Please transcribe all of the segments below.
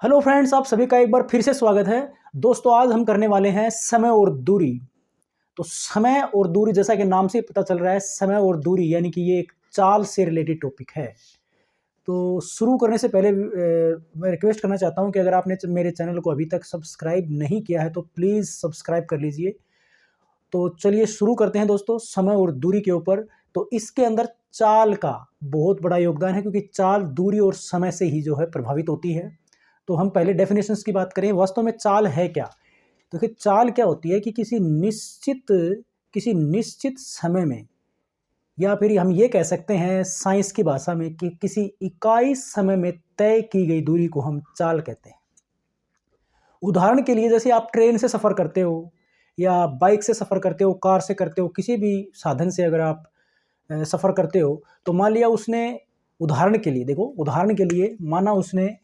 Hello friends, आप सभी का एक बार फिर से स्वागत है। दोस्तों, आज हम करने वाले हैं समय और दूरी। तो समय और दूरी, जैसा कि नाम से ही पता चल रहा है, समय और दूरी यानी कि ये एक चाल से रिलेटेड टॉपिक है। तो शुरू करने से पहले मैं रिक्वेस्ट करना चाहता हूं कि अगर आपने मेरे चैनल को अभी तक सब्सक्राइब नहीं किया है तो प्लीज़ सब्सक्राइब कर लीजिए। तो चलिए शुरू करते हैं दोस्तों, समय और दूरी के ऊपर। तो इसके अंदर चाल का बहुत बड़ा योगदान है, क्योंकि चाल दूरी और समय से ही जो है प्रभावित होती है। तो हम पहले डेफिनेशंस की बात करें। वास्तव में चाल है क्या? देखिए, चाल क्या होती है कि किसी निश्चित समय में, या फिर हम ये कह सकते हैं साइंस की भाषा में कि किसी इकाई समय में तय की गई दूरी को हम चाल कहते हैं। उदाहरण के लिए, जैसे आप ट्रेन से सफ़र करते हो या बाइक से सफ़र करते हो, कार से करते हो, किसी भी साधन से अगर आप सफ़र करते हो, तो मान लिया उसने, उदाहरण के लिए माना उसने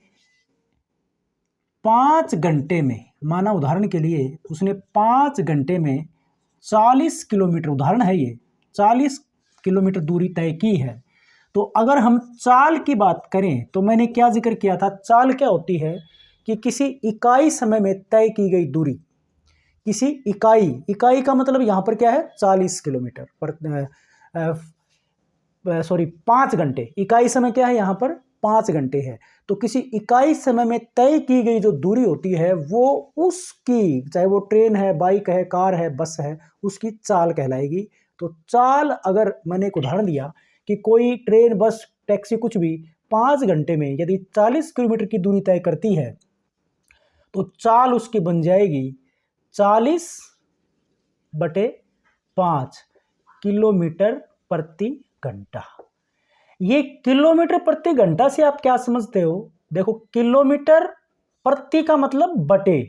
5 घंटे में, उदाहरण के लिए उसने 5 घंटे में 40 किलोमीटर, उदाहरण है ये, 40 किलोमीटर दूरी तय की है। तो अगर हम चाल की बात करें तो मैंने क्या जिक्र किया था? चाल क्या होती है कि किसी इकाई समय में तय की गई दूरी। किसी इकाई का मतलब यहाँ पर क्या है? 40 किलोमीटर पर 5 घंटे। इकाई समय क्या है यहाँ पर? 5 घंटे है। तो किसी इकाई समय में तय की गई जो दूरी होती है वो उसकी, चाहे वो ट्रेन है, बाइक है, कार है, बस है, उसकी चाल कहलाएगी। तो चाल, अगर मैंने एक उदाहरण दिया कि कोई ट्रेन, बस, टैक्सी, कुछ भी 5 घंटे में यदि 40 किलोमीटर की दूरी तय करती है तो चाल उसकी बन जाएगी 40/5 किलोमीटर प्रति घंटा। ये किलोमीटर प्रति घंटा से आप क्या समझते हो? देखो, किलोमीटर प्रति का मतलब बटे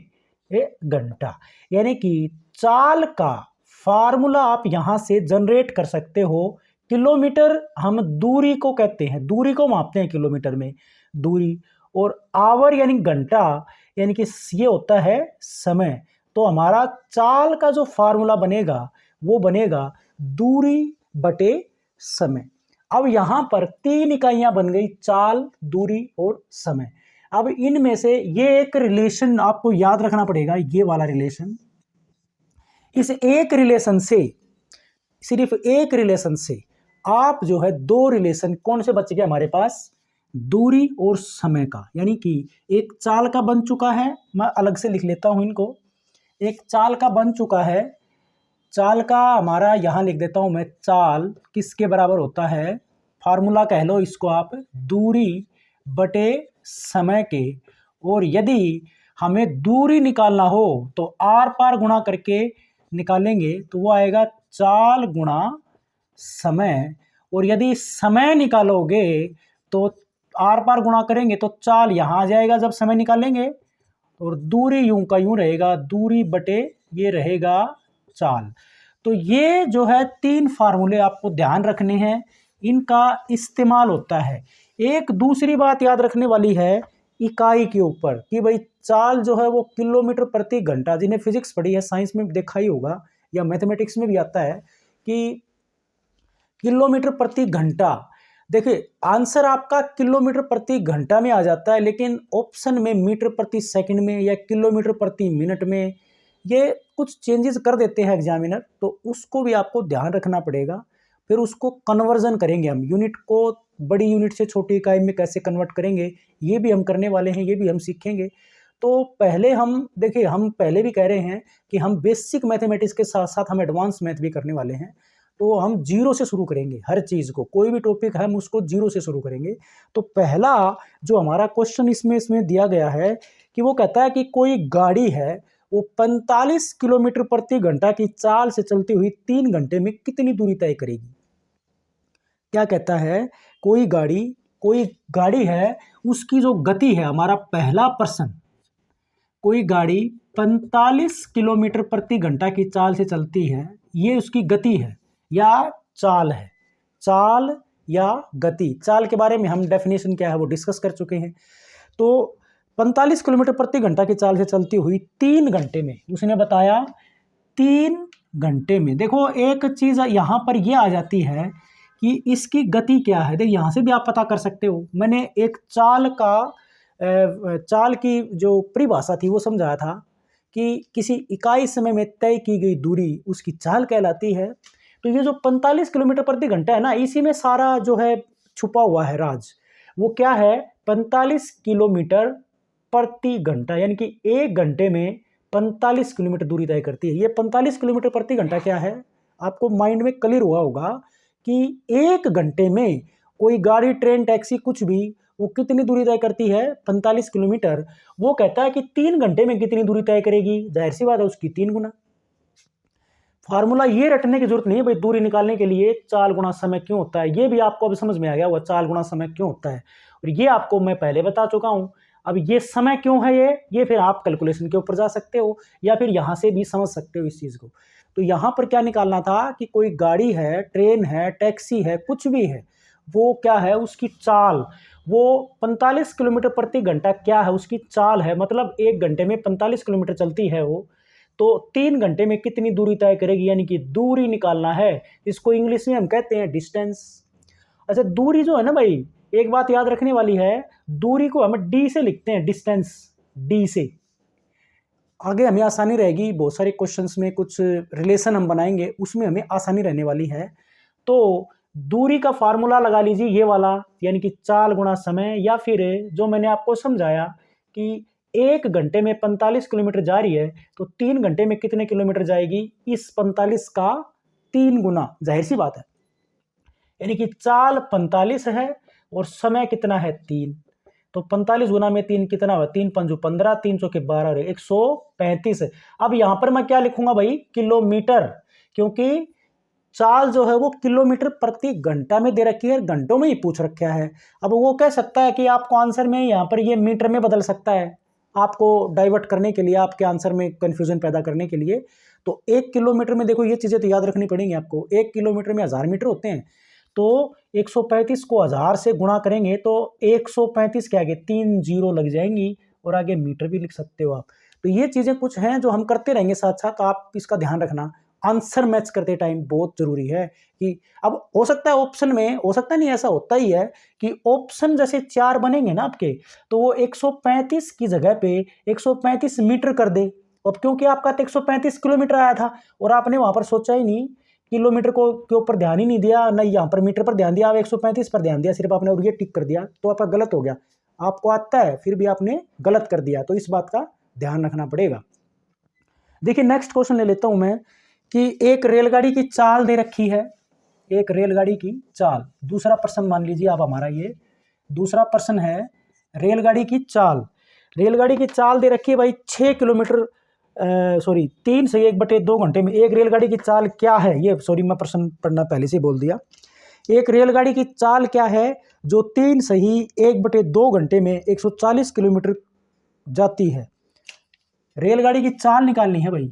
घंटा, यानी कि चाल का फार्मूला आप यहां से जनरेट कर सकते हो। किलोमीटर हम दूरी को कहते हैं, दूरी को मापते हैं किलोमीटर में, दूरी। और आवर यानी घंटा, यानी कि ये होता है समय। तो हमारा चाल का जो फार्मूला बनेगा वो बनेगा दूरी बटे समय। अब यहां पर 3 इकाइयां बन गई, चाल, दूरी और समय। अब इनमें से ये एक रिलेशन आपको याद रखना पड़ेगा, ये वाला रिलेशन। इस एक रिलेशन से, सिर्फ एक रिलेशन से आप जो है, दो रिलेशन कौन से बच गए हमारे पास? दूरी और समय का। यानी कि एक चाल का बन चुका है, मैं अलग से लिख लेता हूं इनको। एक चाल का बन चुका है, चाल का हमारा यहां लिख देता हूं मैं। चाल किसके बराबर होता है? फार्मूला कह लो इसको आप, दूरी बटे समय के। और यदि हमें दूरी निकालना हो तो आर पार गुणा करके निकालेंगे, तो वो आएगा चाल गुणा समय। और यदि समय निकालोगे तो आर पार गुणा करेंगे तो चाल यहां आ जाएगा जब समय निकालेंगे, और दूरी यूं का यूं रहेगा, दूरी बटे ये रहेगा चाल। तो ये जो है 3 फार्मूले आपको ध्यान रखने हैं, इनका इस्तेमाल होता है। एक दूसरी बात याद रखने वाली है इकाई के ऊपर, कि भाई चाल जो है वो किलोमीटर प्रति घंटा, जिन्हें फिजिक्स पढ़ी है, साइंस में देखा ही होगा या मैथमेटिक्स में भी आता है कि किलोमीटर प्रति घंटा। देखिए, आंसर आपका किलोमीटर प्रति घंटा में आ जाता है, लेकिन ऑप्शन में मीटर प्रति सेकंड में या किलोमीटर प्रति मिनट में ये कुछ चेंजेस कर देते हैं एग्जामिनर, तो उसको भी आपको ध्यान रखना पड़ेगा। फिर उसको कन्वर्जन करेंगे हम, यूनिट को बड़ी यूनिट से छोटी इकाई में कैसे कन्वर्ट करेंगे, ये भी हम करने वाले हैं, ये भी हम सीखेंगे। तो पहले हम देखिए, हम पहले भी कह रहे हैं कि हम बेसिक मैथमेटिक्स के साथ साथ हम एडवांस मैथ भी करने वाले हैं। तो हम जीरो से शुरू करेंगे हर चीज़ को, कोई भी टॉपिक है हम उसको जीरो से शुरू करेंगे। तो पहला जो हमारा क्वेश्चन इसमें दिया गया है कि वो कहता है कि कोई गाड़ी है, वो 45 किलोमीटर प्रति घंटा की चाल से चलती हुई 3 घंटे में कितनी दूरी तय करेगी? क्या कहता है? कोई गाड़ी है, उसकी जो गति है, हमारा पहला प्रश्न, कोई गाड़ी 45 किलोमीटर प्रति घंटा की चाल से चलती है, ये उसकी गति है या चाल है? चाल या गति? चाल के बारे में हम डेफिनेशन क्या है वो डिस्कस कर चुके हैं। तो 45 किलोमीटर प्रति घंटा की चाल से चलती हुई 3 घंटे में, उसने बताया 3 घंटे में। देखो, एक चीज़ यहाँ पर ये आ जाती है कि इसकी गति क्या है। देखिए, यहाँ से भी आप पता कर सकते हो। मैंने एक चाल का चाल की जो परिभाषा थी वो समझाया था कि किसी इकाई समय में तय की गई दूरी उसकी चाल कहलाती है। तो ये जो 45 किलोमीटर प्रति घंटा है ना, इसी में सारा जो है छुपा हुआ है राज। वो क्या है? 45 किलोमीटर प्रति घंटा, यानी कि 1 घंटे में 45 किलोमीटर दूरी तय करती है। ये 45 किलोमीटर प्रति घंटा क्या है, आपको माइंड में क्लियर हुआ होगा कि 1 घंटे में कोई गाड़ी, ट्रेन, टैक्सी कुछ भी वो कितनी दूरी तय करती है? 45 किलोमीटर। वो कहता है कि 3 घंटे में कितनी दूरी तय करेगी? जाहिर सी बात है, उसकी 3 गुना। फार्मूला ये रटने की जरूरत नहीं है भाई, दूरी निकालने के लिए 4 गुना समय क्यों होता है। ये भी आपको अब समझ में आ गया होगा 4 गुना समय क्यों होता है, और ये आपको मैं पहले बता चुका हूं। अब ये समय क्यों है, ये फिर आप कैलकुलेशन के ऊपर जा सकते हो या फिर यहां से भी समझ सकते हो इस चीज को। तो यहां पर क्या निकालना था कि कोई गाड़ी है, ट्रेन है, टैक्सी है, कुछ भी है, वो क्या है, उसकी चाल, वो 45 किलोमीटर प्रति घंटा क्या है, उसकी चाल है। मतलब 1 घंटे में 45 किलोमीटर चलती है वो, तो 3 घंटे में कितनी दूरी तय करेगी, यानी कि दूरी निकालना है। इसको इंग्लिश में हम कहते हैं डिस्टेंस। अच्छा, दूरी जो है ना भाई, एक बात याद रखने वाली है, दूरी को हम डी से लिखते हैं, डिस्टेंस, डी से। आगे हमें आसानी रहेगी, बहुत सारे क्वेश्चंस में कुछ रिलेशन हम बनाएंगे, उसमें हमें आसानी रहने वाली है। तो दूरी का फार्मूला लगा लीजिए ये वाला, यानी कि 4 गुना समय, या फिर जो मैंने आपको समझाया कि 1 घंटे में 45 किलोमीटर जा रही है, तो 3 घंटे में कितने किलोमीटर जाएगी? इस 45 का 3 गुना। जाहिर सी बात है, यानी कि चाल 45 है और समय कितना है? 3। तो 45 गुना में 3 कितना हुआ? 3 पंजू 15, 3 चौके 12 और 135। अब यहां पर मैं क्या लिखूंगा भाई? किलोमीटर, क्योंकि चाल जो है वो किलोमीटर प्रति घंटा में दे रखी है, घंटों में ही पूछ रखा है। अब वो कह सकता है कि आपको आंसर में यहां पर ये मीटर में बदल सकता है, आपको डाइवर्ट करने के लिए, आपके आंसर में कंफ्यूजन पैदा करने के लिए। तो 1 किलोमीटर में देखो, ये चीजें तो याद रखनी पड़ेंगी आपको। 1 किलोमीटर में 1000 मीटर होते हैं, तो 135 को 1000 से गुणा करेंगे तो 135 के आगे 3 जीरो लग जाएंगी, और आगे मीटर भी लिख सकते हो आप। तो ये चीजें कुछ हैं जो हम करते रहेंगे साथ साथ, आप इसका ध्यान रखना। आंसर मैच करते टाइम बहुत जरूरी है कि अब हो सकता है ऑप्शन में, हो सकता नहीं, ऐसा होता ही है कि ऑप्शन जैसे 4 बनेंगे ना आपके, तो वो 135 की जगह पे 135 मीटर कर दे। अब क्योंकि आपका 135 किलोमीटर आया था और आपने वहां पर सोचा ही नहीं, किलोमीटर को के ऊपर ध्यान ही नहीं दिया, ना यहाँ पर मीटर पर ध्यान दिया, आप 135 पर ध्यान दिया सिर्फ आपने, और ये टिक कर दिया, तो आपका गलत हो गया। आपको आता है फिर भी आपने गलत कर दिया, तो इस बात का ध्यान रखना पड़ेगा। देखिए नेक्स्ट क्वेश्चन ले लेता हूं मैं, कि एक रेलगाड़ी की चाल दे रखी है, एक रेलगाड़ी की चाल। दूसरा प्रश्न मान लीजिए आप हमारा, ये दूसरा प्रश्न है रेलगाड़ी की चाल। रेलगाड़ी की चाल दे रखी है भाई 6 किलोमीटर, सॉरी 3 से 1/2 घंटे में एक रेलगाड़ी की चाल क्या है? ये सॉरी, मैं प्रश्न पढ़ना पहले से बोल दिया। एक रेलगाड़ी की चाल क्या है जो 3 से ही 1/2 घंटे में 140 किलोमीटर जाती है? रेलगाड़ी की चाल निकालनी है भाई,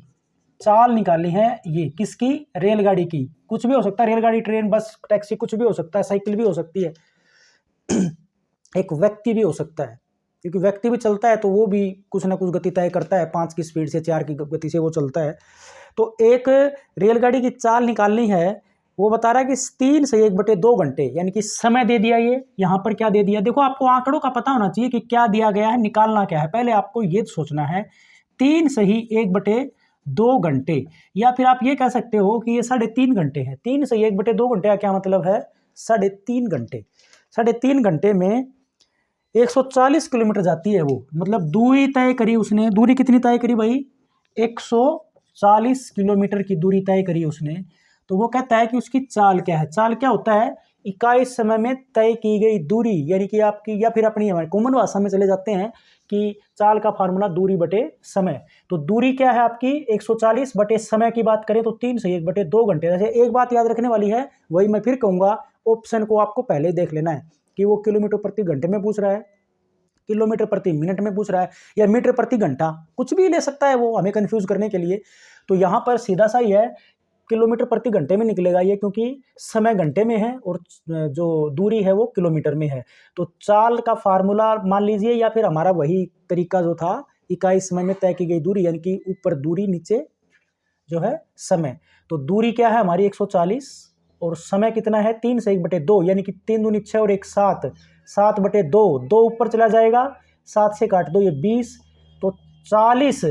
चाल निकालनी है। ये किसकी? रेलगाड़ी की। कुछ भी हो सकता है, रेलगाड़ी, ट्रेन, बस, टैक्सी, कुछ भी हो सकता है, साइकिल भी हो सकती है, एक व्यक्ति भी हो सकता है, क्योंकि व्यक्ति भी चलता है तो वो भी कुछ ना कुछ गति तय करता है, 5 की स्पीड से, 4 की गति से वो चलता है। तो एक रेलगाड़ी की चाल निकालनी है, वो बता रहा है कि 3 से 1/2 घंटे, यानी कि समय दे दिया। ये यहाँ पर क्या दे दिया, देखो आपको आंकड़ों का पता होना चाहिए कि क्या दिया गया है, निकालना क्या है। पहले आपको ये सोचना है 3 से ही 1/2 घंटे, या फिर आप ये कह सकते हो कि ये 3.5 घंटे है। 3 से 1/2 घंटे का क्या मतलब है? 3.5 घंटे। 3.5 घंटे में 140 किलोमीटर जाती है वो, मतलब दूरी तय करी उसने। दूरी कितनी तय करी भाई? 140 किलोमीटर की दूरी तय करी उसने। तो वो कहता है कि उसकी चाल क्या है? चाल क्या होता है? इकाई समय में तय की गई दूरी, यानी कि आपकी, या फिर अपनी हमारी कॉमन भाषा में चले जाते हैं कि चाल का फार्मूला दूरी बटे समय। तो दूरी क्या है आपकी? 140 बटे समय की बात करें तो 3 से 1/2 घंटे। जैसे एक बात याद रखने वाली है, वही मैं फिर कहूंगा, ऑप्शन को आपको पहले देख लेना है कि वो किलोमीटर प्रति घंटे में पूछ रहा है, किलोमीटर प्रति मिनट में पूछ रहा है, या मीटर प्रति घंटा, कुछ भी ले सकता है वो हमें कंफ्यूज करने के लिए। तो यहाँ पर सीधा सा ही है, किलोमीटर प्रति घंटे में निकलेगा ये, क्योंकि समय घंटे में है और जो दूरी है वो किलोमीटर में है। तो चाल का फार्मूला मान लीजिए, या फिर हमारा वही तरीका जो था, इकाई समय में तय की गई दूरी, यानी कि ऊपर दूरी, नीचे जो है समय। तो दूरी क्या है हमारी? 140, और समय कितना है? 3 से 1/2, यानी कि 3 दूनी 6 और 1 7, 7/2, 2 ऊपर चला जाएगा, 7 से काट दो ये 20, तो 40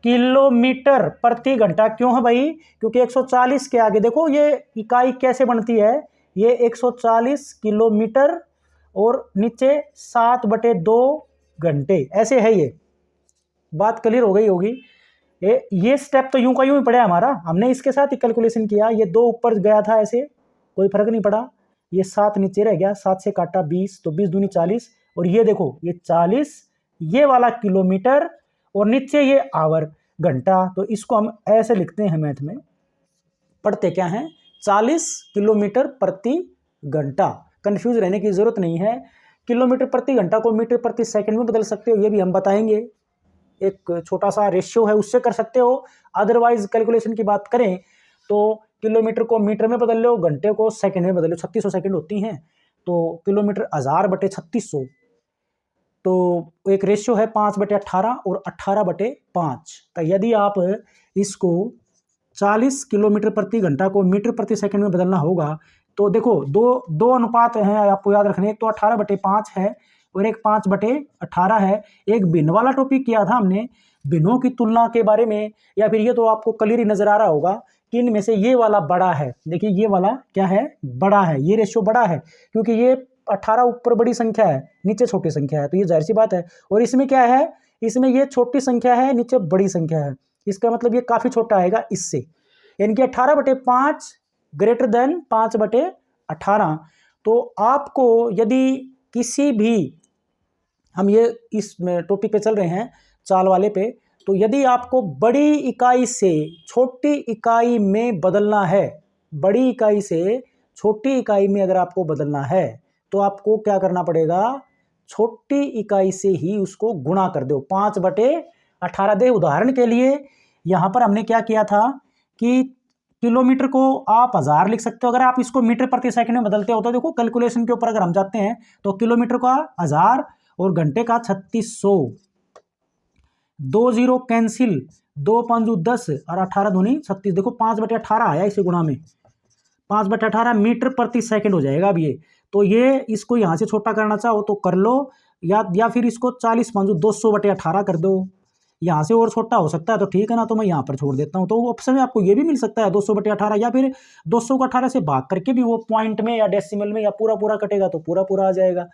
किलोमीटर प्रति घंटा। क्यों है भाई? क्योंकि 140 के आगे देखो ये इकाई कैसे बनती है, ये 140 किलोमीटर और नीचे 7/2 घंटे, ऐसे है। ये बात क्लियर हो गई होगी। ये स्टेप तो यूं का यूं ही पड़ा हमारा, हमने इसके साथ ही कैलकुलेशन किया। ये 2 ऊपर गया था ऐसे, कोई फर्क नहीं पड़ा। ये 7 नीचे रह गया, 7 से काटा 20, तो 20 दूनी 40, और ये देखो ये 40 ये वाला किलोमीटर और नीचे ये आवर घंटा। तो इसको हम ऐसे लिखते हैं, मैथ में पढ़ते क्या है, 40 किलोमीटर प्रति घंटा। कंफ्यूज रहने की जरूरत नहीं है। किलोमीटर प्रति घंटा को मीटर प्रति सेकंड में बदल सकते हो, ये भी हम बताएंगे। एक छोटा सा रेशियो है उससे कर सकते हो। अदरवाइज कैलकुलेशन की बात करें तो किलोमीटर को मीटर में बदल लो, घंटे को सेकंड में बदल लो। 3600 सेकंड होती हैं, तो किलोमीटर 1000/3600, तो एक रेशियो है 5/18 और 18/5। तो यदि आप इसको 40 किलोमीटर प्रति घंटा को मीटर प्रति सेकंड में बदलना होगा, तो देखो दो अनुपात हैं आपको याद रखने। एक तो 18/5 है और एक 5/18 है। एक भिन्न वाला टॉपिक किया था हमने, भिन्नों की तुलना के बारे में, या फिर ये तो आपको क्लियर ही नजर आ रहा होगा कि इनमें से ये वाला बड़ा है। देखिए ये वाला क्या है, बड़ा है, ये रेशियो बड़ा है, क्योंकि ये 18 ऊपर बड़ी संख्या है, नीचे छोटी संख्या है, तो ये जाहिर सी बात है। और इसमें क्या है, इसमें ये छोटी संख्या है, नीचे बड़ी संख्या है, इसका मतलब ये काफी छोटा आएगा इससे, यानी कि 18/5 ग्रेटर देन 5/18। तो आपको यदि किसी भी, हम ये इस टॉपिक पे चल रहे हैं चाल वाले पे, तो यदि आपको बड़ी इकाई से छोटी इकाई में बदलना है, बड़ी इकाई से छोटी इकाई में अगर आपको बदलना है, तो आपको क्या करना पड़ेगा, छोटी इकाई से ही उसको गुणा कर दो 5/18। दे उदाहरण के लिए यहां पर हमने क्या किया था कि किलोमीटर को आप 1000 लिख सकते हो। अगर आप इसको मीटर प्रति सेकंड में बदलते हो तो देखो कैलकुलेशन के ऊपर अगर हम जाते हैं तो किलोमीटर का 1000 और घंटे का 3600, 2 0 कैंसिल, 2 5 10 और 18 दूनी 36। देखो 5/18 आया इसे गुणा में, 5/18 मीटर प्रति सेकंड हो जाएगा अब ये। तो ये इसको यहां से छोटा करना चाहो तो कर लो, या फिर इसको 40 5 200/18 कर दो। यहाँ से और छोटा हो सकता है तो ठीक है ना, तो मैं यहाँ पर छोड़ देता हूँ। तो ऑप्शन में आपको ये भी मिल सकता है 200/18, या फिर 200 को 18 से भाग करके भी वो पॉइंट में या डेसिमल में या पूरा पूरा कटेगा तो पूरा पूरा आ जाएगा।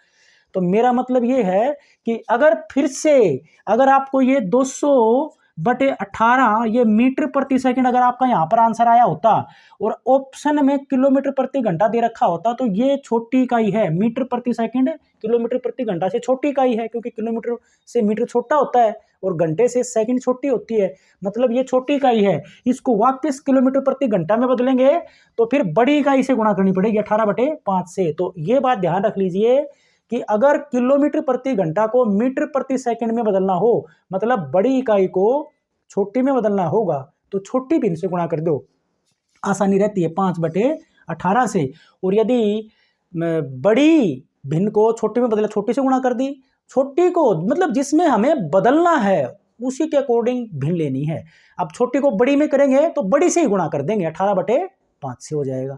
तो मेरा मतलब ये है कि अगर फिर से अगर आपको ये 200/18 ये मीटर प्रति सेकंड अगर आपका यहाँ पर आंसर आया होता और ऑप्शन में किलोमीटर प्रति घंटा दे रखा होता, तो ये छोटी इकाई है, मीटर प्रति सेकंड किलोमीटर प्रति घंटा से छोटी इकाई है, क्योंकि किलोमीटर से मीटर छोटा होता है और घंटे से सेकंड छोटी होती है, मतलब ये छोटी इकाई है। इसको वापस किलोमीटर प्रति घंटा में बदलेंगे तो फिर बड़ी इकाई से गुणा करनी पड़ेगी 18/5 से। तो ये बात ध्यान रख लीजिए कि अगर किलोमीटर प्रति घंटा को मीटर प्रति सेकंड में बदलना हो, मतलब बड़ी इकाई को छोटी में बदलना होगा, तो छोटी भिन्न से गुणा कर दो, आसानी रहती है 5/18 से। और यदि बड़ी भिन्न को छोटी में बदला, छोटी से गुणा कर दी, छोटी को मतलब जिसमें हमें बदलना है उसी के अकॉर्डिंग भिन्न लेनी है। अब छोटी को बड़ी में करेंगे तो बड़ी से ही गुणा कर देंगे, 18/5 से हो जाएगा।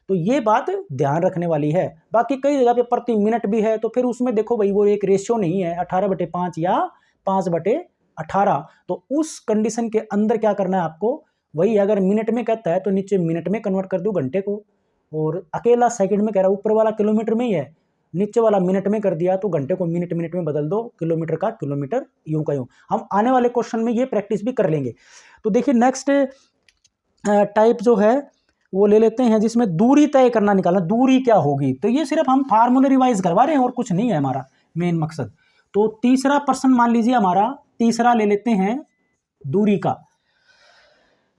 तो ये बात ध्यान रखने वाली है। बाकी कई जगह पे प्रति मिनट भी है, तो फिर उसमें देखो भाई वो एक रेशियो नहीं है 18/5 या 5/18। तो उस कंडीशन के अंदर क्या करना है आपको, वही अगर मिनट में कहता है तो नीचे मिनट में कन्वर्ट कर दो घंटे को, और अकेला सेकंड में कह रहा है, ऊपर वाला किलोमीटर में ही है, नीचे वाला मिनट में कर दिया तो घंटे को मिनट मिनट में बदल दो, किलोमीटर का किलोमीटर, यूं का यूं। हम आने वाले क्वेश्चन में ये प्रैक्टिस भी कर लेंगे। तो देखिए नेक्स्ट टाइप जो है वो ले लेते हैं जिसमें दूरी तय करना, निकालना दूरी क्या होगी। तो ये सिर्फ हम फार्मूले रिवाइज करवा रहे हैं और कुछ नहीं है हमारा मेन मकसद। तो तीसरा प्रश्न मान लीजिए हमारा, तीसरा ले लेते हैं दूरी का।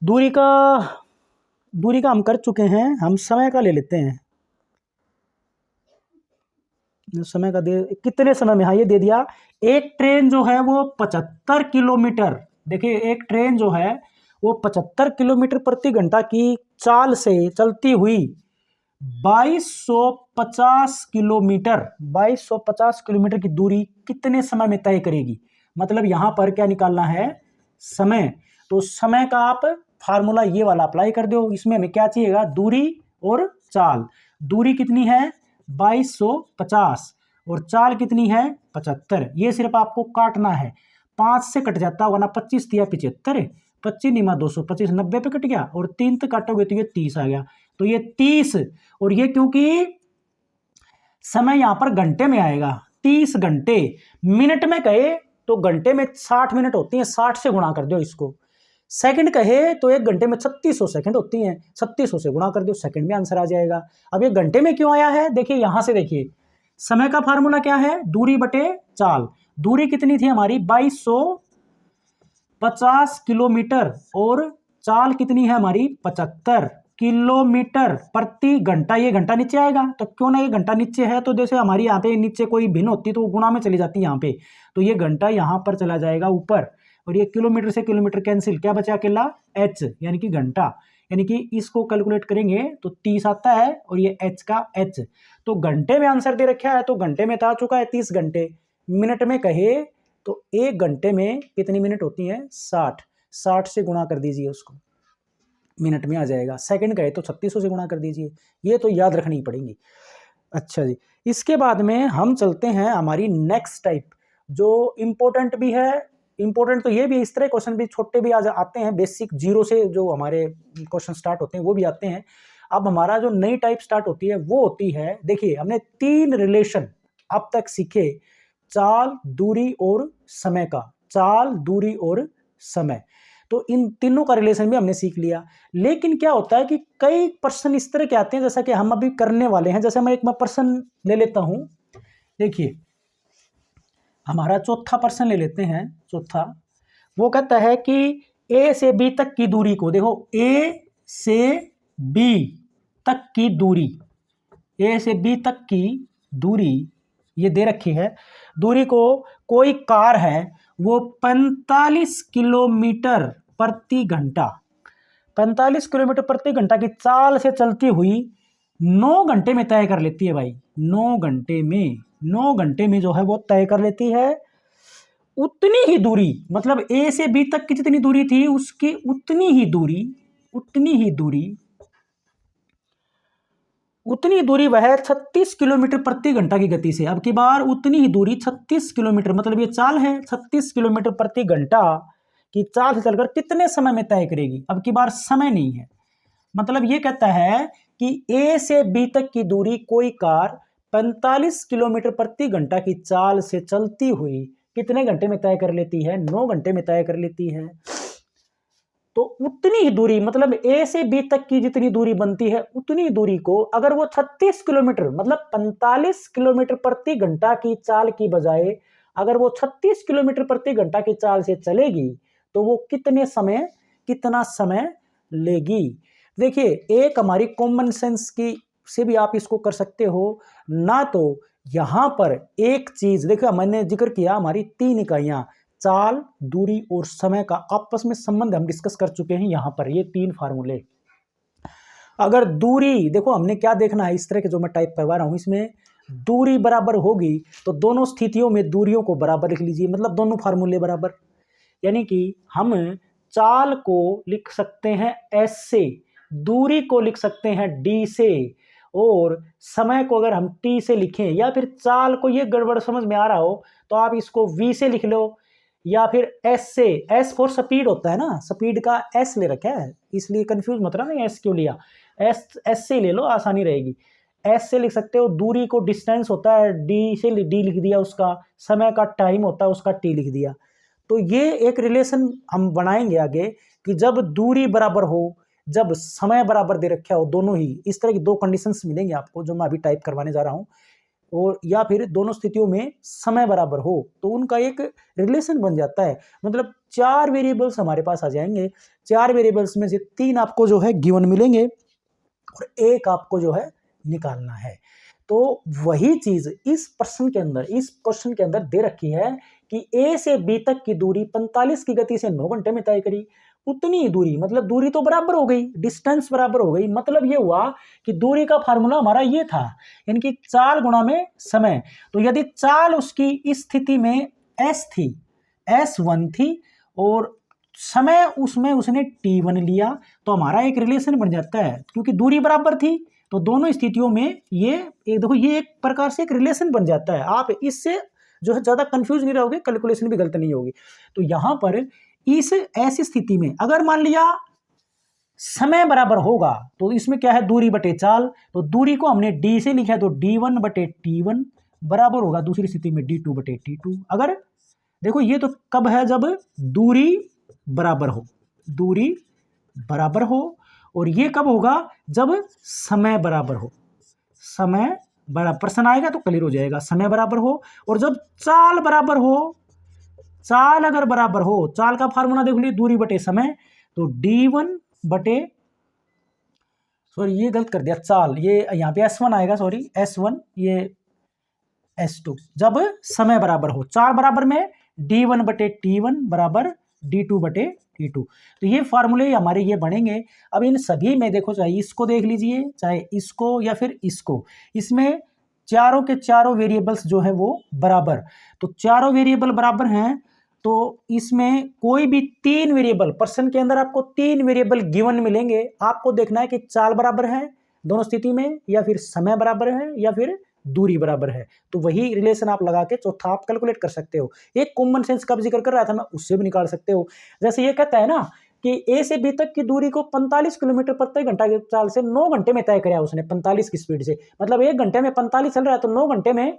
दूरी का हम कर चुके हैं, हम समय का ले लेते हैं। समय का दे कितने समय में, हाँ ये दे दिया। एक ट्रेन जो है वो 75 किलोमीटर, देखिए एक ट्रेन जो है वो 75 किलोमीटर प्रति घंटा की चाल से चलती हुई 2250 किलोमीटर की दूरी कितने समय में तय करेगी। मतलब यहां पर क्या निकालना है, समय। तो समय का आप फार्मूला ये वाला अप्लाई कर दो। इसमें हमें क्या चाहिएगा, दूरी और चाल। दूरी कितनी है 2250 और चाल कितनी है 75। ये सिर्फ आपको काटना है, 5 से कट जाता होगा ना, 25 दिया 75, 25 निमा 200, 25 90 पे कट गया, और 3 तक काटोगे तो ये 30 आ गया। तो ये 30, और ये क्योंकि समय यहां पर घंटे में आएगा, 30 घंटे। मिनट में कहे तो घंटे में 60 मिनट होती हैं, 60 से गुणा कर दो इसको। सेकंड कहे तो एक घंटे में 3600 सेकंड होती हैं, 3600 से गुणा कर दो, सेकंड में आंसर आ जाएगा। अब ये घंटे में क्यों आया है, देखिए यहां से देखिए, समय का फार्मूला क्या है, दूरी बटे चाल। दूरी कितनी थी हमारी 2250 किलोमीटर, और चाल कितनी है हमारी 75 किलोमीटर प्रति घंटा। ये घंटा नीचे आएगा, तो क्यों ना ये घंटा नीचे है, तो जैसे हमारी यहाँ पे नीचे कोई भिन्न होती तो गुणा में चली जाती यहाँ पे, तो ये घंटा यहाँ पर चला जाएगा ऊपर, और ये किलोमीटर से किलोमीटर कैंसिल, क्या बचा अकेला एच, यानी कि घंटा। यानी कि इसको कैलकुलेट करेंगे तो 30 आता है, और ये एच का एच। तो घंटे में आंसर दे रखा है, तो घंटे में तो आ चुका है 30 घंटे। मिनट में कहे तो एक घंटे में कितनी मिनट होती है 60, 60 से गुणा कर दीजिए उसको, मिनट में आ जाएगा। सेकंड कहे तो 3600 से गुणा कर दीजिए, ये तो याद रखनी पड़ेंगी। अच्छा जी, इसके बाद में हम चलते हैं हमारी नेक्स्ट टाइप, जो इंपॉर्टेंट भी है। इंपॉर्टेंट तो ये भी, इस तरह क्वेश्चन भी छोटे भी आज आते हैं, बेसिक जीरो से जो हमारे क्वेश्चन स्टार्ट होते हैं वो भी आते हैं। अब हमारा जो नई टाइप स्टार्ट होती है वो होती है, देखिए हमने 3 रिलेशन अब तक सीखे, चाल, दूरी और समय का। चाल, दूरी और समय, तो इन तीनों का रिलेशन भी हमने सीख लिया। लेकिन क्या होता है कि कई प्रश्न इस तरह के आते हैं, जैसा कि हम अभी करने वाले हैं। जैसे मैं प्रश्न ले लेता हूं, देखिए हमारा चौथा प्रश्न ले लेते हैं। चौथा वो कहता है कि ए से बी तक की दूरी को, देखो ए से बी तक की दूरी, ए से बी तक की दूरी ये दे रखी है। दूरी को कोई कार है वो 45 किलोमीटर प्रति घंटा, 45 किलोमीटर प्रति घंटा की चाल से चलती हुई 9 घंटे में तय कर लेती है भाई। 9 घंटे में, 9 घंटे में जो है वो तय कर लेती है। उतनी ही दूरी, मतलब ए से बी तक की जितनी दूरी थी उसकी उतनी ही दूरी, उतनी ही दूरी, उतनी दूरी वह 36 किलोमीटर प्रति घंटा की गति से। अब की बार उतनी ही दूरी 36 किलोमीटर, मतलब ये चाल है 36 किलोमीटर प्रति घंटा की चाल से चलकर कितने समय में तय करेगी। अब की बार समय नहीं है, मतलब ये कहता है कि ए से बी तक की दूरी कोई कार 45 किलोमीटर प्रति घंटा की चाल से चलती हुई कितने घंटे में तय कर लेती है, 9 घंटे में तय कर लेती है। तो उतनी ही दूरी, मतलब ए से बी तक की जितनी दूरी बनती है उतनी दूरी को अगर वो 36 किलोमीटर, मतलब 45 किलोमीटर प्रति घंटा की चाल की बजाय अगर वो 36 किलोमीटर प्रति घंटा की चाल से चलेगी तो वो कितना समय लेगी। देखिए एक हमारी कॉमन सेंस की से भी आप इसको कर सकते हो ना। तो यहां पर एक चीज देखो, मैंने जिक्र किया हमारी 3 इकाइयां, चाल, दूरी और समय का आपस में संबंध हम डिस्कस कर चुके हैं यहां पर, ये 3 फार्मूले। अगर दूरी, देखो हमने क्या देखना है, इस तरह के जो मैं टाइप करवा रहा हूं इसमें दूरी बराबर होगी तो दोनों स्थितियों में दूरियों को बराबर लिख लीजिए, मतलब दोनों फार्मूले बराबर। यानी कि हम चाल को लिख सकते हैं एस से, दूरी को लिख सकते हैं डी से, और समय को अगर हम टी से लिखें, या फिर चाल को ये गड़बड़ समझ में आ रहा हो तो आप इसको वी से लिख लो, या फिर एस से। एस फॉर स्पीड होता है ना, स्पीड का एस ले रखा है इसलिए कंफ्यूज मत रहना एस क्यों लिया, एस से ले लो, आसानी रहेगी। एस से लिख सकते हो, दूरी को डिस्टेंस होता है डी से, डी लिख दिया उसका, समय का टाइम होता है उसका टी लिख दिया। तो ये एक रिलेशन हम बनाएंगे आगे कि जब दूरी बराबर हो, जब समय बराबर दे रखा हो, दोनों ही इस तरह की 2 कंडीशंस मिलेंगे आपको जो मैं अभी टाइप करवाने जा रहा हूं, और या फिर दोनों स्थितियों में समय बराबर हो तो उनका एक रिलेशन बन जाता है। मतलब 4 वेरिएबल्स हमारे पास आ जाएंगे, 4 वेरिएबल्स में से 3 आपको जो है गिवन मिलेंगे और 1 आपको जो है निकालना है। तो वही चीज इस क्वेश्चन के अंदर दे रखी है कि ए से बी तक की दूरी 45 की गति से 9 घंटे में तय करी। उतनी ही दूरी, मतलब दूरी तो बराबर हो गई, डिस्टेंस बराबर हो गई, मतलब ये हुआ कि दूरी का फार्मूला हमारा ये था, यानी कि चाल गुणा में समय। तो यदि चाल उसकी इस स्थिति में एस थी, S1 थी, और समय उसमें उसने T1 लिया, तो हमारा एक रिलेशन बन जाता है, क्योंकि दूरी बराबर थी तो दोनों स्थितियों में ये देखो ये एक प्रकार से एक रिलेशन बन जाता है। आप इससे जो है ज़्यादा कंफ्यूज नहीं रहोगे, कैलकुलेशन भी गलत नहीं होगी। तो यहाँ पर इस ऐसी स्थिति में अगर मान लिया समय बराबर होगा तो इसमें क्या है, दूरी बटे चाल, तो दूरी को हमने डी से लिखा है तो d1 बटे t1 बराबर होगा दूसरी स्थिति में d2 बटे t2। अगर देखो ये तो कब है, जब दूरी बराबर हो, दूरी बराबर हो, और ये कब होगा, जब समय बराबर हो। समय बराबर, प्रश्न आएगा तो क्लियर हो जाएगा, समय बराबर हो और जब चाल बराबर हो। चाल अगर बराबर हो, चाल का फार्मूला देख लीजिए, दूरी बटे समय, तो d1 बटे, सॉरी ये गलत कर दिया, चाल ये यहाँ पे s1 आएगा, सॉरी s1, ये s2, जब समय बराबर हो। चाल बराबर में d1 बटे t1 बराबर d2 बटे t2। तो ये फार्मूले हमारे ये बनेंगे। अब इन सभी में देखो, चाहे इसको देख लीजिए, चाहे इसको या फिर इसको, इसमें चारों के चारों वेरिएबल्स जो है वो बराबर, तो चारों वेरिएबल बराबर हैं, तो इसमें कोई भी तीन वेरिएबल, प्रश्न के अंदर आपको तीन वेरिएबल गिवन मिलेंगे। आपको देखना है कि चाल बराबर है दोनों स्थिति में, या फिर समय बराबर है, या फिर दूरी बराबर है। तो वही रिलेशन आप लगा के चौथा आप कैलकुलेट कर सकते हो। एक कॉमन सेंस का जिक्र कर रहा था मैं, उससे भी निकाल सकते हो। जैसे ये कहता है ना कि ए से बी तक की दूरी को 45 किलोमीटर प्रति घंटा की चाल से 9 घंटे में तय कराया उसने, 45 की स्पीड से, मतलब 1 घंटे में 45 चल रहा है, तो 9 घंटे में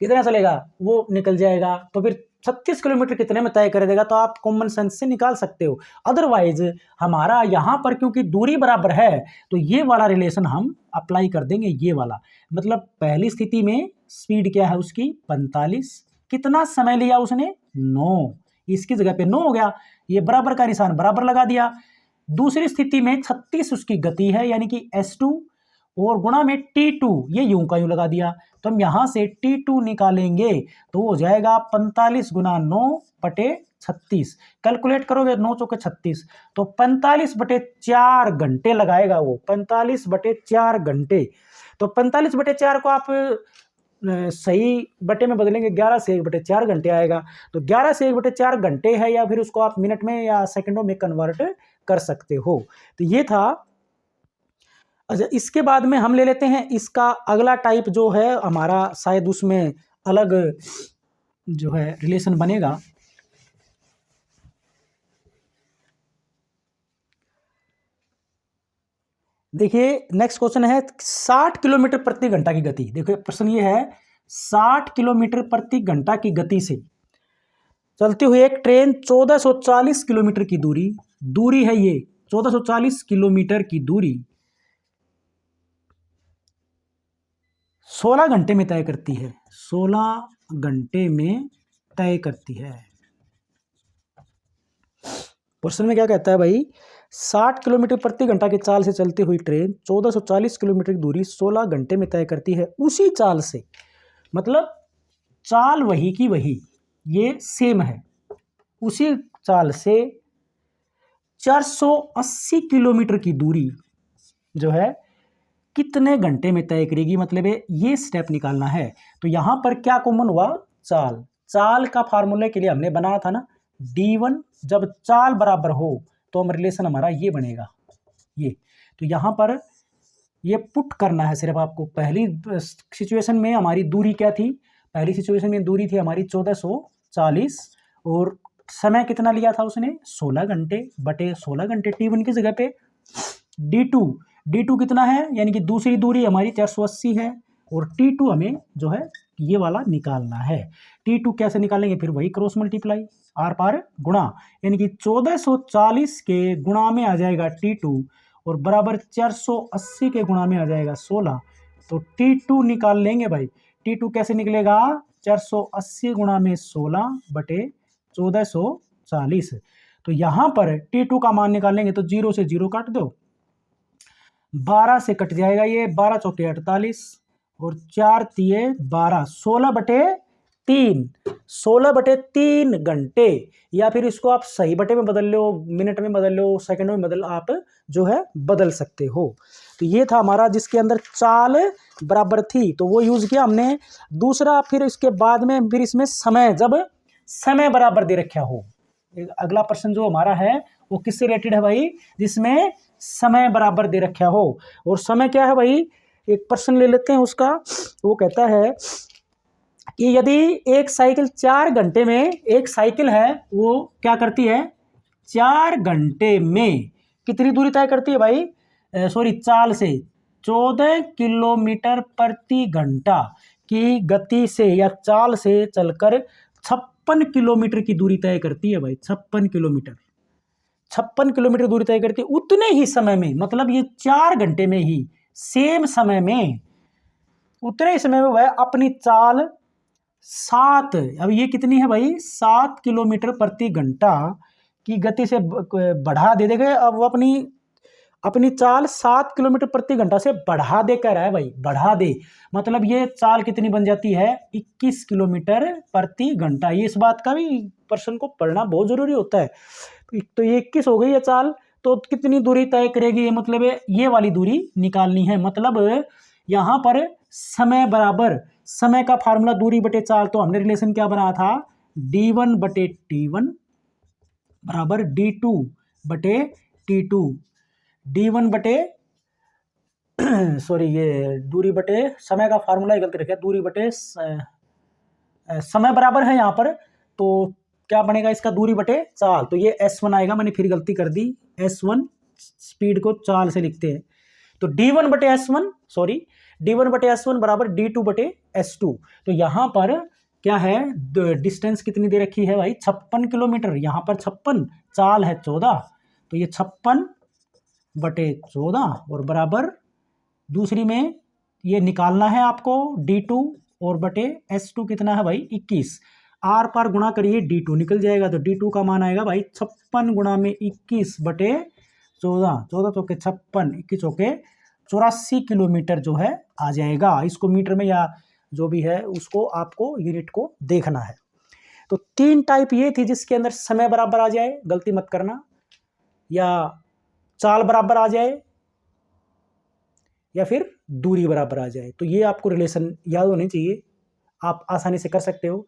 कितना चलेगा वो निकल जाएगा। तो फिर 36 किलोमीटर कितने में तय कर देगा, तो आप कॉमन सेंस से निकाल सकते हो। अदरवाइज हमारा यहाँ पर क्योंकि दूरी बराबर है, तो ये वाला रिलेशन हम अप्लाई कर देंगे, ये वाला, मतलब पहली स्थिति में स्पीड क्या है उसकी 45, कितना समय लिया उसने 9, इसकी जगह पे 9 हो गया, ये बराबर का निशान बराबर लगा दिया। दूसरी स्थिति में 36 उसकी गति है, यानी कि s2, और गुणा में t2, ये यूं का यूं लगा दिया। तो हम यहां से t2 निकालेंगे तो हो जाएगा 45 गुना 9 बटे 36। कैलकुलेट करोगे 9 चौके 36, तो 45 बटे 4 घंटे लगाएगा वो, 45 बटे 4 घंटे। तो 45 बटे 4 को आप सही बटे में बदलेंगे, 11 से 1 बटे 4 घंटे आएगा। तो 11 से 1 बटे 4 घंटे है, या फिर उसको आप मिनट में या सेकंडों में कन्वर्ट कर सकते हो। तो ये था। अच्छा, इसके बाद में हम ले लेते हैं इसका अगला टाइप जो है हमारा, शायद उसमें अलग जो है रिलेशन बनेगा। देखिए नेक्स्ट क्वेश्चन है 60 किलोमीटर प्रति घंटा की गति। देखिए प्रश्न ये है, 60 किलोमीटर प्रति घंटा की गति से चलती हुई एक ट्रेन 1440 किलोमीटर की दूरी है, ये 1440 किलोमीटर की दूरी 16 घंटे में तय करती है, 16 घंटे में तय करती है। प्रश्न में क्या कहता है भाई, 60 किलोमीटर प्रति घंटा की चाल से चलती हुई ट्रेन 1440 किलोमीटर की दूरी 16 घंटे में तय करती है उसी चाल से, मतलब चाल वही की वही, ये सेम है, उसी चाल से 480 किलोमीटर की दूरी जो है कितने घंटे में तय करेगी, मतलब ये स्टेप निकालना है। तो यहां पर क्या कॉमन हुआ, चाल। चाल का फार्मूले के लिए हमने बनाया था ना d1, जब चाल बराबर हो तो हम रिलेशन हमारा ये बनेगा, ये। तो यहां पर ये पुट करना है सिर्फ आपको। पहली सिचुएशन में हमारी दूरी क्या थी, पहली सिचुएशन में दूरी थी हमारी 1440, और समय कितना लिया था उसने 16 घंटे बटे 16 घंटे, t1 की जगह पे d2 कितना है, यानी कि दूसरी दूरी हमारी 480 है, और t2 हमें जो है ये वाला निकालना है। t2 कैसे निकालेंगे, फिर वही क्रॉस मल्टीप्लाई, आर पार गुणा, यानी कि 1440 के गुणा में आ जाएगा t2, और बराबर 480 के गुणा में आ जाएगा 16। तो t2 निकाल लेंगे भाई। t2 कैसे निकलेगा, 480 गुणा में 16 बटे 1440। तो यहां पर t2 का मान निकालेंगे तो 0 से 0 काट दो, 12 से कट जाएगा ये, 12 चौके 48 और 4 तिये 12, 16 बटे 3 घंटे, या फिर इसको आप सही बटे में बदल लो, मिनट में बदल लो, सेकंड में बदल, आप जो है बदल सकते हो। तो ये था हमारा जिसके अंदर चाल बराबर थी, तो वो यूज किया हमने। दूसरा, फिर इसके बाद में फिर इसमें समय, जब समय बराबर दे रखा हो, अगला प्रश्न जो हमारा है वो किससे रिलेटेड है भाई, जिसमें समय बराबर दे रखा हो। और समय क्या है भाई, एक प्रश्न ले लेते हैं उसका। वो कहता है कि यदि एक साइकिल 4 घंटे में, एक साइकिल है वो क्या करती है, 4 घंटे में कितनी दूरी तय करती है भाई, सॉरी चाल से 14 किलोमीटर प्रति घंटा की गति से या चाल से चलकर 56 किलोमीटर की दूरी तय करती है भाई। 56 किलोमीटर, 56 किलोमीटर दूरी तय करती है उतने ही समय में, मतलब ये 4 घंटे में ही, सेम समय में, उतने ही समय में वह अपनी चाल 7, अब ये कितनी है भाई, 7 किलोमीटर प्रति घंटा की गति से बढ़ा दे देगा। अब वो अपनी चाल 7 किलोमीटर प्रति घंटा से बढ़ा दे कर रहा है भाई, बढ़ा दे, मतलब ये चाल कितनी बन जाती है, 21 किलोमीटर प्रति घंटा। ये इस बात का भी प्रश्न को पढ़ना बहुत जरूरी होता है। तो ये 21 हो गई है चाल, तो कितनी दूरी तय करेगी, ये मतलब ये वाली दूरी निकालनी है। मतलब यहाँ पर समय बराबर, समय का फार्मूला दूरी बटे चाल, तो हमने रिलेशन क्या बनाया था, d1 बटे t1 बराबर d2 बटे t2, d1 बटे सॉरी ये दूरी बटे समय का फार्मूला गलती रखा, दूरी बटे समय बराबर है यहाँ पर, तो क्या बनेगा इसका, दूरी बटे चाल, तो ये s1 आएगा, मैंने फिर गलती कर दी, s1 स्पीड को चाल से लिखते हैं, तो d1 बटे s1, सॉरी d1 बटे s1 बराबर d2 बटे s2। तो यहाँ पर क्या है, डिस्टेंस कितनी दे रखी है भाई, 56 किलोमीटर, यहाँ पर 56, चाल है 14, तो ये 56 बटे 14 और बराबर दूसरी में ये निकालना है आपको d2 और बटे s2 कितना है भाई 21, आर पार गुणा करिए d2 निकल जाएगा, तो d2 का मान आएगा भाई 56 गुणा में 21 बटे 14, 14 चौके 56, 21 चौके 84 किलोमीटर जो है आ जाएगा। इसको मीटर में या जो भी है उसको आपको यूनिट को देखना है। तो 3 टाइप ये थी जिसके अंदर समय बराबर आ जाए, गलती मत करना, या चाल बराबर आ जाए, या फिर दूरी बराबर आ जाए। तो ये आपको रिलेशन याद होनी चाहिए, आप आसानी से कर सकते हो।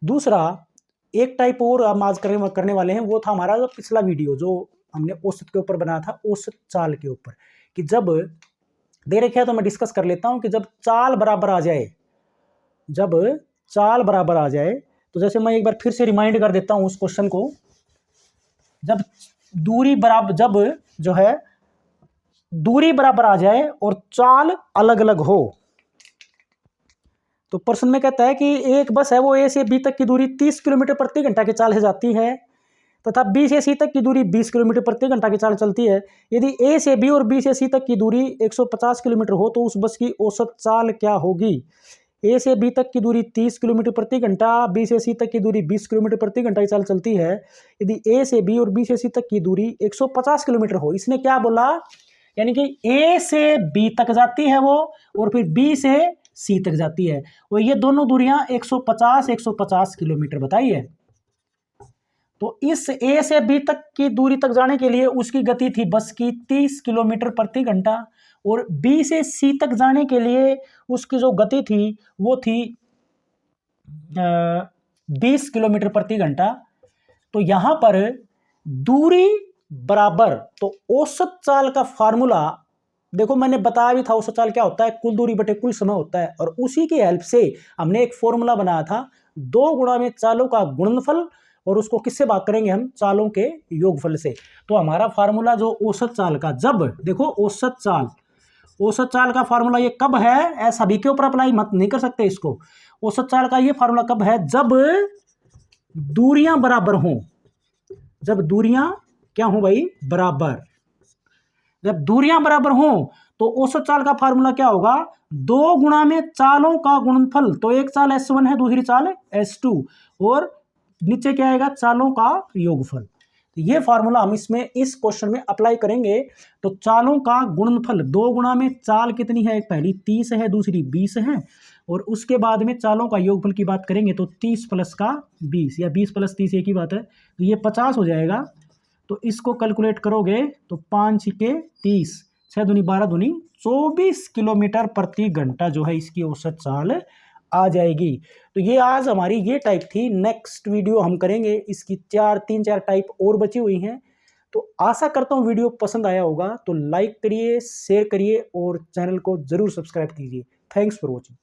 दूसरा एक टाइप और हम आज करने वाले हैं, वो था हमारा जो पिछला वीडियो जो हमने औसत के ऊपर बनाया था, औसत चाल के ऊपर, कि जब दे रखे है तो मैं डिस्कस कर लेता हूं कि जब चाल बराबर आ जाए, जब चाल बराबर आ जाए, तो जैसे मैं एक बार फिर से रिमाइंड कर देता हूं उस क्वेश्चन को, जब दूरी बराबर, जब जो है दूरी बराबर आ जाए और चाल अलग अलग हो, तो प्रश्न में कहता है कि एक बस है वो ए से बी तक की दूरी 30 किलोमीटर प्रति घंटा की चाल से जाती है तथा बी से सी तक की दूरी 20 किलोमीटर प्रति घंटा की चाल चलती है। यदि ए से बी और बी से सी तक की दूरी 150 किलोमीटर हो तो उस बस की औसत चाल क्या होगी। ए से बी तक की दूरी 30 किलोमीटर प्रति घंटा, बी से सी तक की दूरी 20 किलोमीटर प्रति घंटा की चाल चलती है। यदि ए से बी और बी से सी तक की दूरी 150 किलोमीटर हो, इसने क्या बोला, यानी कि ए से बी तक जाती है वो और फिर बी से सी तक जाती है, और ये दोनों दूरियां 150 किलोमीटर बताई है। तो इस ए से बी तक की दूरी तक जाने के लिए उसकी गति थी बस की 30 किलोमीटर प्रति घंटा, और बी से सी तक जाने के लिए उसकी जो गति थी वो थी 20 किलोमीटर प्रति घंटा। तो यहां पर दूरी बराबर, तो औसत चाल का फार्मूला देखो मैंने बताया भी था, औसत चाल क्या होता है, कुल दूरी बटे कुल समय होता है, और उसी की हेल्प से हमने एक फॉर्मूला बनाया था 2 गुणा में चालों का गुणनफल, और उसको किससे भाग करेंगे हम, चालों के योगफल से। तो हमारा फार्मूला जो औसत चाल का, जब देखो औसत चाल का फार्मूला ये कब है, ऐसा सभी के ऊपर अप्लाई मत नहीं कर सकते इसको। औसत चाल का ये फार्मूला कब है, जब दूरियां बराबर हों, जब दूरियां क्या हो भाई, बराबर, जब दूरियां बराबर हों तो औसत चाल का फार्मूला क्या होगा, 2 गुणा में चालों का गुणनफल, तो एक चाल S1 है दूसरी चाल S2, और नीचे क्या आएगा, चालों का योगफल। ये फार्मूला हम इसमें इस क्वेश्चन में अप्लाई करेंगे। तो चालों का गुणनफल, 2 गुणा में चाल कितनी है, एक पहली 30 है दूसरी 20 है, और उसके बाद में चालों का योगफल की बात करेंगे तो 30 प्लस का 20 या 20 प्लस 30 एक ही बात है, तो ये 50 हो जाएगा। तो इसको कैलकुलेट करोगे तो 5 के 30, 6 दूनी 12 दूनी 24 किलोमीटर प्रति घंटा जो है इसकी औसत चाल आ जाएगी। तो ये आज हमारी ये टाइप थी। नेक्स्ट वीडियो हम करेंगे इसकी 3-4 टाइप और बची हुई हैं। तो आशा करता हूँ वीडियो पसंद आया होगा, तो लाइक करिए, शेयर करिए और चैनल को जरूर सब्सक्राइब कीजिए। Thanks for watching.